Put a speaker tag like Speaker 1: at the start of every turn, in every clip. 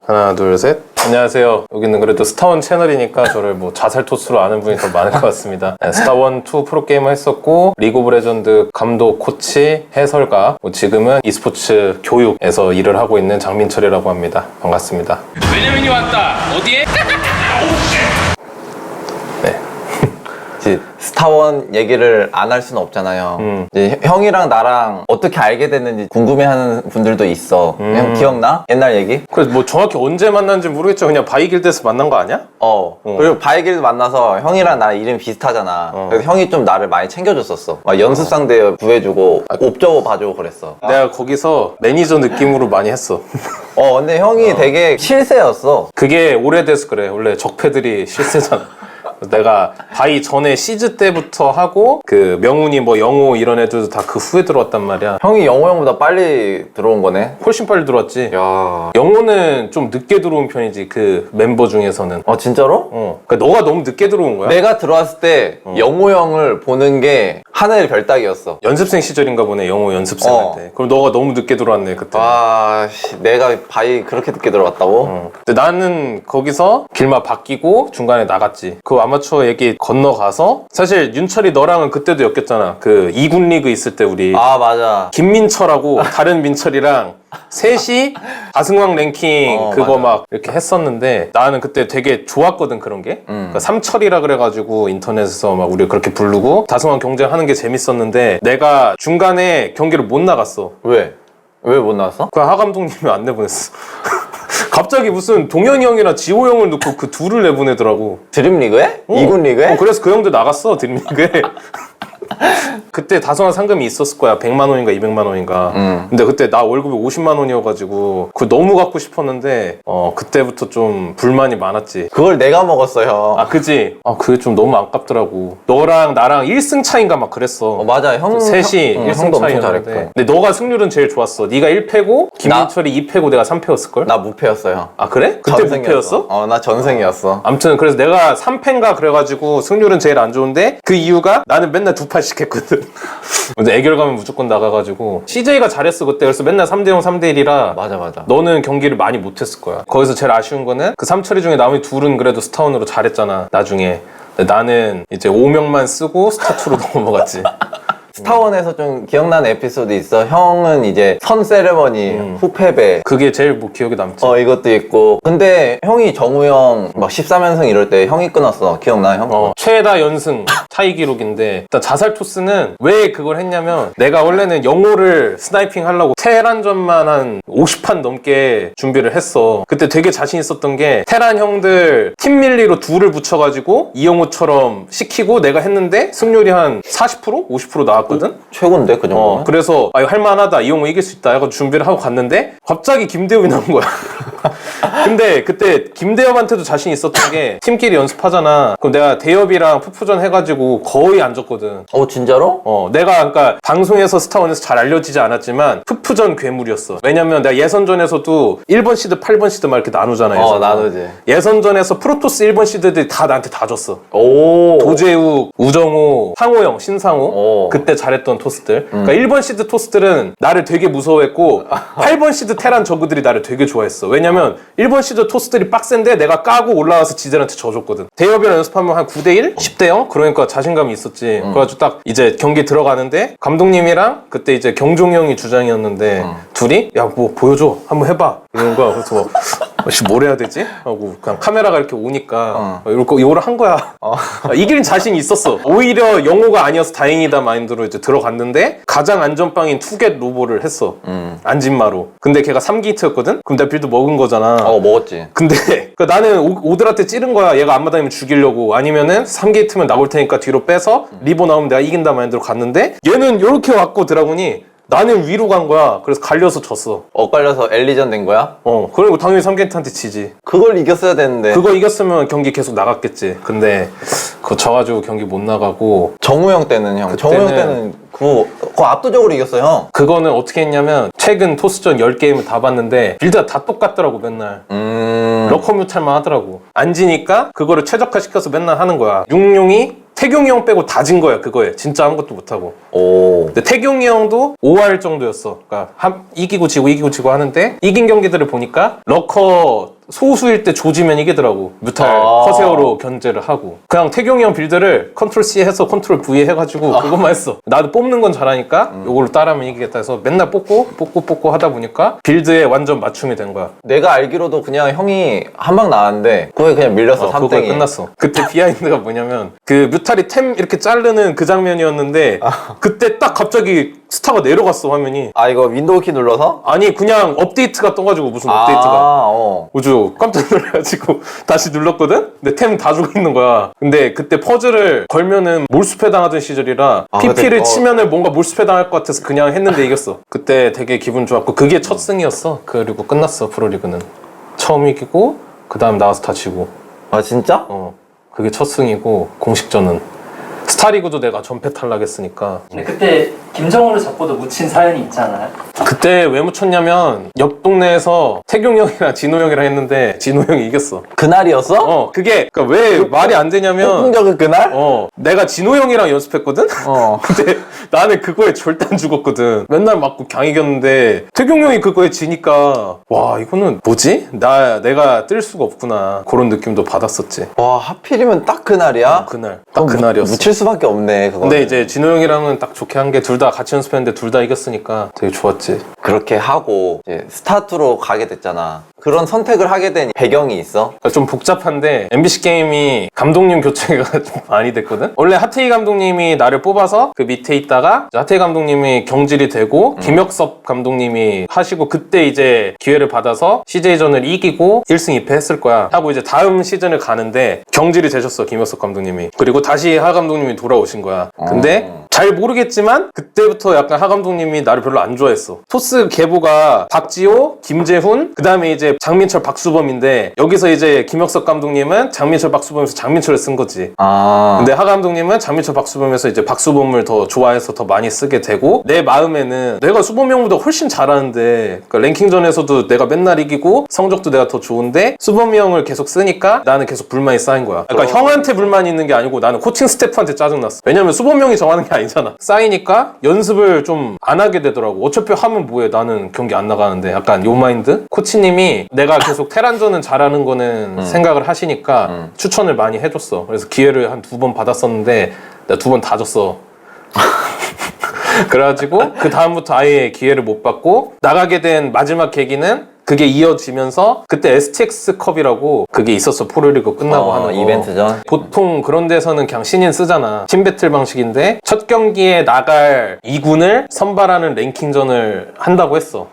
Speaker 1: 하나 둘 셋. 안녕하세요. 여기는 그래도 스타원 채널이니까 저를 뭐 자살 토스로 아는 분이 더 많을 것 같습니다. 네, 스타원 2 프로게이머 했었고 리그 오브 레전드 감독, 코치, 해설가, 지금은 e스포츠 교육에서 일을 하고 있는 장민철이라고 합니다. 반갑습니다.
Speaker 2: 왜냐면이 왔다. 어디에?
Speaker 1: 네.
Speaker 3: 이제 스타원 얘기를 안 할 수는 없잖아요. 이제 형이랑 나랑 어떻게 알게 됐는지 궁금해하는 분들도 있어. 형 기억나? 옛날 얘기?
Speaker 1: 그래서 뭐 정확히 언제 만났는지 모르겠죠. 그냥 바이길드에서 만난 거 아니야?
Speaker 3: 그리고 바이길드 만나서 형이랑 나랑 이름 비슷하잖아. 그래서 형이 좀 나를 많이 챙겨줬었어. 막 연습 상대 구해주고 옵저버 봐주고 그랬어.
Speaker 1: 내가 거기서 매니저 느낌으로 많이 했어.
Speaker 3: 근데 형이 되게 실세였어.
Speaker 1: 그게 오래돼서 그래. 원래 적패들이 실세잖아. 내가 바이 전에 시즈 때부터 하고 그 명훈이 뭐 영호 이런 애들도 다 그 후에 들어왔단 말이야.
Speaker 3: 형이 영호 형보다 빨리 들어온 거네.
Speaker 1: 훨씬 빨리 들어왔지.
Speaker 3: 야.
Speaker 1: 영호는 좀 늦게 들어온 편이지, 그 멤버 중에서는.
Speaker 3: 진짜로?
Speaker 1: 그러니까 너가 너무 늦게 들어온 거야.
Speaker 3: 내가 들어왔을 때 영호 형을 보는 게 하늘의 별따기였어.
Speaker 1: 연습생 시절인가 보네, 영호 연습생 때. 그럼 너가 너무 늦게 들어왔네, 그때.
Speaker 3: 내가 바이 그렇게 늦게 들어갔다고?
Speaker 1: 근데 나는 거기서 길만 바뀌고 중간에 나갔지. 그 아마추어 얘기 건너가서 사실 윤철이 너랑은 그때도 엮였잖아. 그 2군 리그 있을 때 우리
Speaker 3: 맞아.
Speaker 1: 김민철하고 다른 민철이랑 셋이 다승왕 랭킹 그거 맞아. 막 이렇게 했었는데 나는 그때 되게 좋았거든, 그런 게. 그러니까 삼철이라 그래가지고 인터넷에서 막 우리 그렇게 부르고 다승왕 경쟁하는 게 재밌었는데 내가 중간에 경기를 못 나갔어.
Speaker 3: 왜? 왜 못 나왔어?
Speaker 1: 그 하 감독님이 안 내보냈어. 갑자기 무슨 동현이 형이랑 지호 형을 넣고 그 둘을 내보내더라고.
Speaker 3: 드림리그에? 2군 리그에?
Speaker 1: 그래서 그 형도 나갔어, 드림리그에. 그때 다소한 상금이 있었을 거야. 100만 원인가 200만 원인가. 근데 그때 나 월급이 50만 원이어가지고 그거 너무 갖고 싶었는데 그때부터 좀 불만이 많았지.
Speaker 3: 그걸 내가 먹었어요.
Speaker 1: 그지? 그게 좀 너무 아깝더라고. 너랑 나랑 1승 차인가 막 그랬어.
Speaker 3: 맞아. 형
Speaker 1: 셋이 1승
Speaker 3: 형도 엄청
Speaker 1: 차이였는데.
Speaker 3: 잘했고.
Speaker 1: 근데 너가 승률은 제일 좋았어. 네가 1패고 김민철이 2패고 내가 3패였을걸?
Speaker 3: 나 무패였어요.
Speaker 1: 그래? 그때 무패였어?
Speaker 3: 나 전승이었어.
Speaker 1: 아무튼 그래서 내가 3패인가 그래가지고 승률은 제일 안 좋은데 그 이유가 나는 맨날 2판씩 했거든. 근데 애결 가면 무조건 나가가지고 CJ가 잘했어 그때. 그래서 맨날 3대0 3대1이라
Speaker 3: 맞아. 너는
Speaker 1: 경기를 많이 못했을 거야. 거기서 제일 아쉬운 거는 그 삼철이 중에 나머지 둘은 그래도 스타원으로 잘했잖아 나중에. 근데 나는 이제 5명만 쓰고 스타2로 넘어갔지.
Speaker 3: 스타원에서 좀 기억나는 에피소드 있어? 형은 이제 선 세레머니 후패배
Speaker 1: 그게 제일 뭐 기억에 남지.
Speaker 3: 이것도 있고. 근데 형이 정우 형 막 13연승 이럴 때 형이 끊었어. 기억나 형?
Speaker 1: 최다 연승 타이 기록인데 일단 자살 토스는 왜 그걸 했냐면 내가 원래는 영호를 스나이핑 하려고 테란전만 한 50판 넘게 준비를 했어. 그때 되게 자신 있었던 게 테란 형들 팀 밀리로 둘을 붙여가지고 이영호처럼 시키고 내가 했는데 승률이 한 40%? 50% 나왔거든?
Speaker 3: 최고인데 그 정도면?
Speaker 1: 그래서 이거 할만하다, 이영호 이길 수 있다 해서 준비를 하고 갔는데 갑자기 김대엽이 나온 거야. 근데 그때 김대엽한테도 자신 있었던 게 팀끼리 연습하잖아. 그럼 내가 대엽이랑 푸푸전 해가지고 거의 안 졌거든.
Speaker 3: 진짜로?
Speaker 1: 내가 그러니까 방송에서 스타원에서 잘 알려지지 않았지만 푸푸전 괴물이었어. 왜냐면 내가 예선전에서도 1번 시드, 8번 시드 막 이렇게 나누잖아.
Speaker 3: 나누지.
Speaker 1: 예선전에서 프로토스 1번 시드들이 다 나한테 다 줬어.
Speaker 3: 오.
Speaker 1: 도재욱, 우정우, 상호형, 신상호. 그때 잘했던 토스들. 그러니까 1번 시드 토스들은 나를 되게 무서워했고 8번 시드 테란 저그들이 나를 되게 좋아했어. 왜냐면 1번 시드 토스들이 빡센데 내가 까고 올라와서 지들한테 져줬거든. 대엽이랑 연습하면 한 9대1? 10대0? 그러니까 자신감이 있었지. 그래가지고 딱 이제 경기 들어가는데 감독님이랑 그때 이제 경종 형이 주장이었는데 둘이 야 뭐 보여줘 한번 해봐 이러는 거야. 그래서 뭘 해야 되지? 하고 그냥 카메라가 이렇게 오니까 이걸 한 거야. 이길 자신이 있었어. 오히려 영호가 아니어서 다행이다 마인드로 이제 들어갔는데 가장 안전빵인 투겟 로보를 했어. 안진마로. 근데 걔가 3게이트였거든? 그럼 내가 빌드 먹은 거잖아.
Speaker 3: 먹었지.
Speaker 1: 근데 나는 오드한테 찌른 거야. 얘가 앞마당이면 죽이려고. 아니면은 3게이트면 나올 테니까 뒤로 빼서 리버 나오면 내가 이긴다 마인드로 갔는데 얘는 이렇게 왔고 드라군이 나는 위로 간 거야. 그래서 갈려서 졌어.
Speaker 3: 엇갈려서 엘리전 된 거야?
Speaker 1: 그리고 당연히 3게이트한테 지지.
Speaker 3: 그걸 이겼어야 되는데.
Speaker 1: 그거 이겼으면 경기 계속 나갔겠지. 근데 그거 져가지고 경기 못 나가고.
Speaker 3: 정우 형 때는 형. 정우 형 때는 그거 압도적으로 이겼어 형.
Speaker 1: 그거는 어떻게 했냐면 최근 토스전 10게임을 다 봤는데 빌드가 다 똑같더라고 맨날. 러커뮤탈만 하더라고. 안 지니까 그거를 최적화시켜서 맨날 하는 거야. 육룡이 태경이 형 빼고 다 진 거야 그거에. 진짜 아무것도 못하고.
Speaker 3: 오.
Speaker 1: 근데 태경이 형도 5할 정도였어. 그러니까 이기고 지고 하는데 이긴 경기들을 보니까 러커 소수일 때 조지면 이기더라고. 뮤탈 커세어로 견제를 하고. 그냥 태경이 형 빌드를 컨트롤 C 해서 컨트롤 V 해가지고 그것만 했어. 나도 뽑는 건 잘하니까 이걸로 따라하면 이기겠다 해서 맨날 뽑고 하다 보니까 빌드에 완전 맞춤이 된 거야.
Speaker 3: 내가 알기로도 그냥 형이 한 방 나왔는데 그거에 그냥 밀렸어.
Speaker 1: 그거
Speaker 3: 3땡이.
Speaker 1: 끝났어. 그때 비하인드가 뭐냐면 그 뮤탈이 템 이렇게 자르는 그 장면이었는데 그때 딱 갑자기 스타가 내려갔어 화면이.
Speaker 3: 아 이거 윈도우 키 눌러서?
Speaker 1: 아니 그냥 업데이트가 떠가지고 무슨 업데이트가 우주 깜짝 놀라가지고 다시 눌렀거든? 근데 템 다 주고 있는 거야. 근데 그때 퍼즐을 걸면은 몰수패 당하던 시절이라 PP를 치면은 뭔가 몰수패 당할 것 같아서 그냥 했는데 이겼어. 그때 되게 기분 좋았고 그게 첫 승이었어. 그리고 끝났어 프로리그는. 처음 이기고 그 다음 나와서 다 지고.
Speaker 3: 아 진짜?
Speaker 1: 그게 첫 승이고 공식전은 스타리그도 내가 전패 탈락했으니까.
Speaker 4: 근데 그때 김정우를 잡고도 묻힌 사연이 있잖아요.
Speaker 1: 그때 왜 묻혔냐면 옆 동네에서 태경 형이랑 진호 형이랑 했는데 진호 형이 이겼어.
Speaker 3: 그날이었어?
Speaker 1: 그게 그러니까 왜 말이 안 되냐면
Speaker 3: 폭풍적인 그날?
Speaker 1: 내가 진호 형이랑 연습했거든? 근데 나는 그거에 절대 안 죽었거든. 맨날 맞고 강 이겼는데 태경 형이 그거에 지니까 와 이거는 뭐지? 내가 뜰 수가 없구나 그런 느낌도 받았었지.
Speaker 3: 와 하필이면 딱 그날이야?
Speaker 1: 그날 딱 그날이었어.
Speaker 3: 묻힐 수밖에 없네 그거.
Speaker 1: 근데 이제 진호 형이랑은 딱 좋게 한 게 둘 다 같이 연습했는데 둘 다 이겼으니까 되게 좋았지.
Speaker 3: 그렇게 하고 이제 스타2로 가게 됐잖아. 그런 선택을 하게 된 배경이 있어?
Speaker 1: 그러니까 좀 복잡한데 MBC 게임이 감독님 교체가 좀 많이 됐거든? 원래 하태희 감독님이 나를 뽑아서 그 밑에 있다가 하태희 감독님이 경질이 되고 김혁섭 감독님이 하시고 그때 이제 기회를 받아서 CJ전을 이기고 1승 2패 했을 거야 하고 이제 다음 시즌을 가는데 경질이 되셨어 김혁섭 감독님이. 그리고 다시 하 감독님이 돌아오신 거야. 근데 잘 모르겠지만 그때부터 약간 하 감독님이 나를 별로 안 좋아했어. 토스 계보가 박지호, 김재훈 그 다음에 이제 장민철, 박수범인데 여기서 이제 김혁석 감독님은 장민철, 박수범에서 장민철을 쓴 거지. 근데 하 감독님은 장민철, 박수범에서 이제 박수범을 더 좋아해서 더 많이 쓰게 되고 내 마음에는 내가 수범이 형보다 훨씬 잘하는데 그러니까 랭킹전에서도 내가 맨날 이기고 성적도 내가 더 좋은데 수범이 형을 계속 쓰니까 나는 계속 불만이 쌓인 거야. 그러니까 형한테 불만이 있는 게 아니고 나는 코칭 스태프한테 짜증났어. 왜냐면 수범이 형이 정하는 게 아니잖아. 쌓이니까 연습을 좀 안 하게 되더라고. 어차피 하면 뭐해 나는 경기 안 나가는데 약간 요 마인드? 코치님이 내가 계속 테란전은 잘하는 거는 생각을 하시니까 추천을 많이 해줬어. 그래서 기회를 한 2번 받았었는데 내가 2번 다 줬어. 그래가지고 그 다음부터 아예 기회를 못 받고 나가게 된 마지막 계기는 그게 이어지면서 그때 STX컵이라고 그게 있었어. 프로리그 끝나고 하는 거.
Speaker 3: 이벤트전?
Speaker 1: 보통 그런 데서는 그냥 신인 쓰잖아. 팀배틀 방식인데 첫 경기에 나갈 2군을 선발하는 랭킹전을 한다고 했어.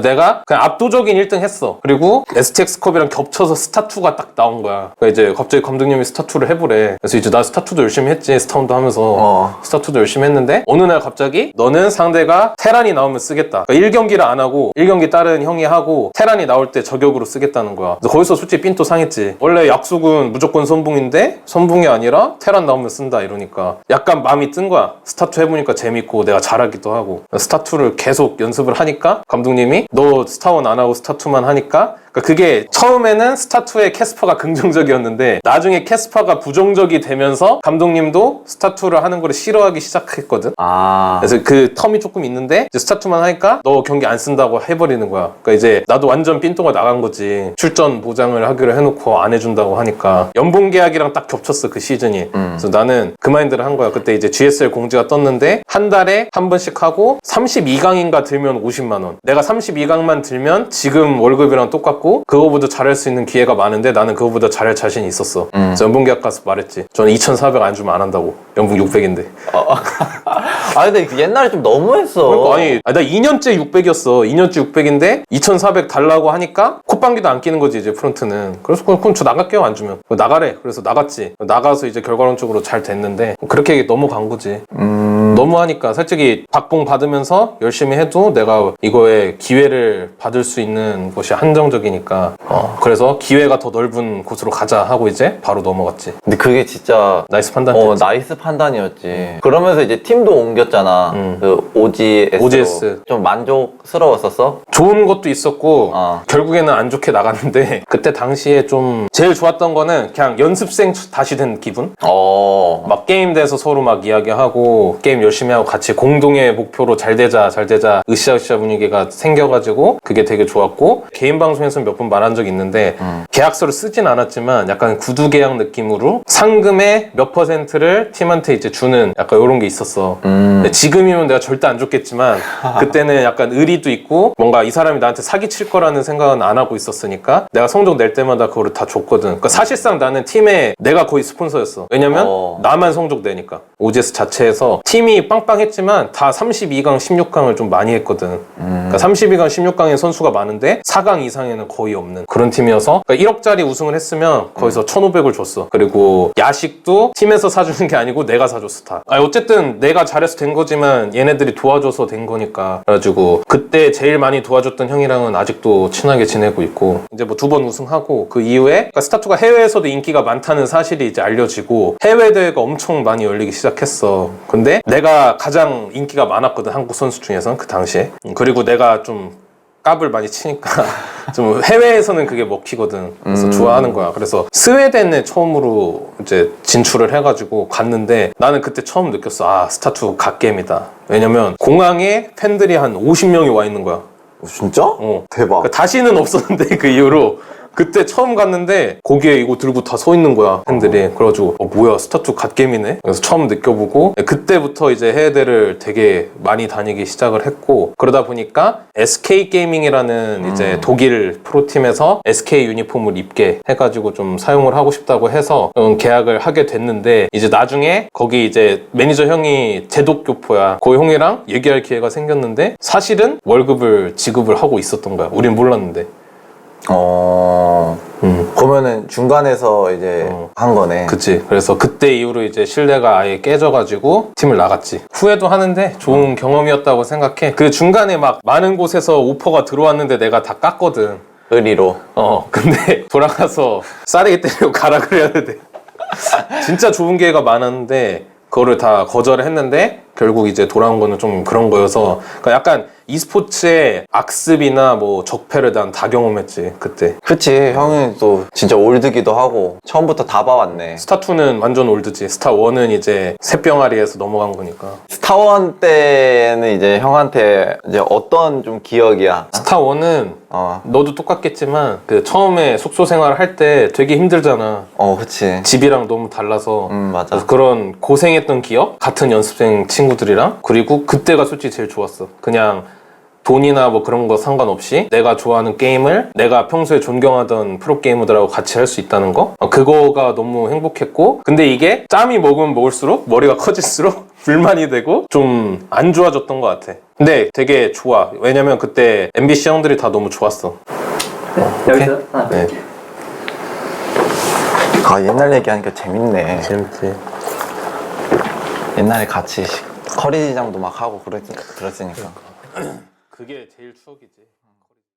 Speaker 1: 내가 그냥 압도적인 1등 했어. 그리고 STX컵이랑 겹쳐서 스타2가 딱 나온 거야. 그러니까 이제 갑자기 감독님이 스타2를 해보래. 그래서 이제 나 스타2도 열심히 했지. 스타운도 하면서 스타2도 열심히 했는데 어느 날 갑자기 너는 상대가 테란이 나오면 쓰겠다. 그러니까 1경기를 안 하고 1경기 다른 형이 하고 테란이 나올 때 저격으로 쓰겠다는 거야. 그래서 거기서 솔직히 삔또 상했지. 원래 약속은 무조건 선붕인데 선붕이 아니라 테란 나오면 쓴다 이러니까 약간 마음이 뜬 거야. 스타2 해보니까 재밌고 내가 잘하기도 하고 스타2를 계속 연습을 하니까 감독님이 너 스타1 안 하고 스타2만 하니까 그게 처음에는 스타2의 캐스퍼가 긍정적이었는데 나중에 캐스퍼가 부정적이 되면서 감독님도 스타2를 하는 걸 싫어하기 시작했거든. 그래서 그 텀이 조금 있는데 이제 스타2만 하니까 너 경기 안 쓴다고 해버리는 거야. 그러니까 이제 나도 완전 삔또가 나간 거지. 출전 보장을 하기로 해놓고 안 해준다고 하니까 연봉 계약이랑 딱 겹쳤어 그 시즌이. 그래서 나는 그 마인드를 한 거야. 그때 이제 GSL 공지가 떴는데 한 달에 한 번씩 하고 32강인가 들면 50만 원. 내가 32강만 들면 지금 월급이랑 똑같고 그거보다 잘할 수 있는 기회가 많은데 나는 그거보다 잘할 자신이 있었어. 그래서 연봉 계약 가서 말했지. 저는 2,400 안 주면 안 한다고. 연봉 600인데.
Speaker 3: 근데 옛날에 좀 너무했어.
Speaker 1: 그러니까 나 2년째 600이었어. 2년째 600인데 2,400 달라고 하니까 콧방귀도 안 끼는 거지 이제 프런트는. 그래서 그럼 저 나갈게요 안 주면. 나가래. 그래서 나갔지. 나가서 이제 결과론적으로 잘 됐는데 그렇게 넘어간 거지. 너무하니까 솔직히 박봉 받으면서 열심히 해도 내가 이거에 기회를 받을 수 있는 것이 한정적이니까 그래서 기회가 더 넓은 곳으로 가자 하고 이제 바로 넘어갔지.
Speaker 3: 근데 그게 진짜
Speaker 1: 나이스 판단이었지.
Speaker 3: 나이스 판단이었지. 그러면서 이제 팀도 옮겼잖아. 그 OGS로. 좀 만족스러웠었어?
Speaker 1: 좋은 것도 있었고 결국에는 안 좋게 나갔는데 그때 당시에 좀 제일 좋았던 거는 그냥 연습생 다시 된 기분? 막 게임 돼서 서로 막 이야기하고 게임 열심히 하고 같이 공동의 목표로 잘 되자 으쌰으쌰 분위기가 생겨가지고 그게 되게 좋았고, 개인 방송에서 몇 번 말한 적이 있는데 계약서를 쓰진 않았지만 약간 구두 계약 느낌으로 상금의 몇 %를 팀한테 이제 주는 약간 이런 게 있었어. 근데 지금이면 내가 절대 안 줬겠지만 그때는 약간 의리도 있고 뭔가 이 사람이 나한테 사기칠 거라는 생각은 안 하고 있었으니까 내가 성적 낼 때마다 그거를 다 줬거든. 그러니까 사실상 나는 팀에 내가 거의 스폰서였어. 왜냐면 나만 성적 내니까. OGS 자체에서 팀이 빵빵했지만 다 32강, 16강을 좀 많이 했거든. 그러니까 32강, 16강의 선수가 많은데 4강 이상에는 거의 없는 그런 팀이어서, 그러니까 1억짜리 우승을 했으면 거기서 1,500을 줬어. 그리고 야식도 팀에서 사주는 게 아니고 내가 사줬어 다. 어쨌든 내가 잘해서 된 거지만 얘네들이 도와줘서 된 거니까. 그래가지고 그때 제일 많이 도와줬던 형이랑은 아직도 친하게 지내고 있고, 이제 뭐 2번 우승하고 그 이후에 그러니까 스타2가 해외에서도 인기가 많다는 사실이 이제 알려지고 해외 대회가 엄청 많이 열리기 시작했어. 근데 내가 가장 인기가 많았거든, 한국 선수 중에서는 그 당시에. 그리고 내가 좀 깝을 많이 치니까 좀 해외에서는 그게 먹히거든. 그래서 좋아하는 거야. 그래서 스웨덴에 처음으로 이제 진출을 해가지고 갔는데 나는 그때 처음 느꼈어. 아, 스타2 갓게임이다. 왜냐면 공항에 팬들이 한 50명이 와 있는 거야.
Speaker 3: 진짜? 대박.
Speaker 1: 그러니까 다시는 없었는데 그 이후로 그때 처음 갔는데 거기에 이거 들고 다 서 있는 거야, 팬들이. 그래가지고 뭐야, 스타2 갓게임이네? 그래서 처음 느껴보고 그때부터 이제 해외대를 되게 많이 다니기 시작을 했고, 그러다 보니까 SK게이밍이라는 이제 독일 프로팀에서 SK 유니폼을 입게 해가지고 좀 사용을 하고 싶다고 해서 계약을 하게 됐는데, 이제 나중에 거기 이제 매니저 형이 제독교포야. 그 형이랑 얘기할 기회가 생겼는데 사실은 월급을 지급을 하고 있었던 거야. 우린 몰랐는데.
Speaker 3: 그러면은 중간에서 이제 한 거네.
Speaker 1: 그치. 그래서 그때 이후로 이제 신뢰가 아예 깨져가지고 팀을 나갔지. 후회도 하는데 좋은 경험이었다고 생각해. 그 중간에 막 많은 곳에서 오퍼가 들어왔는데 내가 다 깠거든.
Speaker 3: 의리로.
Speaker 1: 근데 돌아가서 싸대기 때리고 가라 그래야 돼. 진짜 좋은 기회가 많았는데 그거를 다 거절을 했는데 결국 이제 돌아온 거는 좀 그런 거여서, 그러니까 약간 e스포츠의 악습이나 뭐 적폐를 난 다 경험했지 그때.
Speaker 3: 그치, 형이 또 진짜 올드기도 하고 처음부터 다 봐왔네.
Speaker 1: 스타2는 완전 올드지. 스타1은 이제 새병아리에서 넘어간 거니까.
Speaker 3: 스타1 때는 이제 형한테 이제 어떤 좀 기억이야?
Speaker 1: 스타1은 너도 똑같겠지만 그 처음에 숙소 생활을 할 때 되게 힘들잖아.
Speaker 3: 그치.
Speaker 1: 집이랑 너무 달라서.
Speaker 3: 맞아.
Speaker 1: 그래서 그런 고생했던 기억? 같은 연습생 친구들이랑. 그리고 그때가 솔직히 제일 좋았어. 그냥 돈이나 뭐 그런 거 상관없이 내가 좋아하는 게임을 내가 평소에 존경하던 프로게이머들하고 같이 할 수 있다는 거? 그거가 너무 행복했고, 근데 이게 짬이 먹으면 먹을수록 머리가 커질수록 불만이 되고 좀 안 좋아졌던 것 같아. 근데 되게 좋아. 왜냐면 그때 MBC 형들이 다 너무 좋았어.
Speaker 4: 여기서 하나
Speaker 1: 네.
Speaker 4: 볼게요.
Speaker 3: 옛날 얘기하니까 재밌네.
Speaker 1: 재밌지.
Speaker 3: 옛날에 같이 커리지장도 막 하고 그랬으니까.
Speaker 1: 그게 제일 추억이지.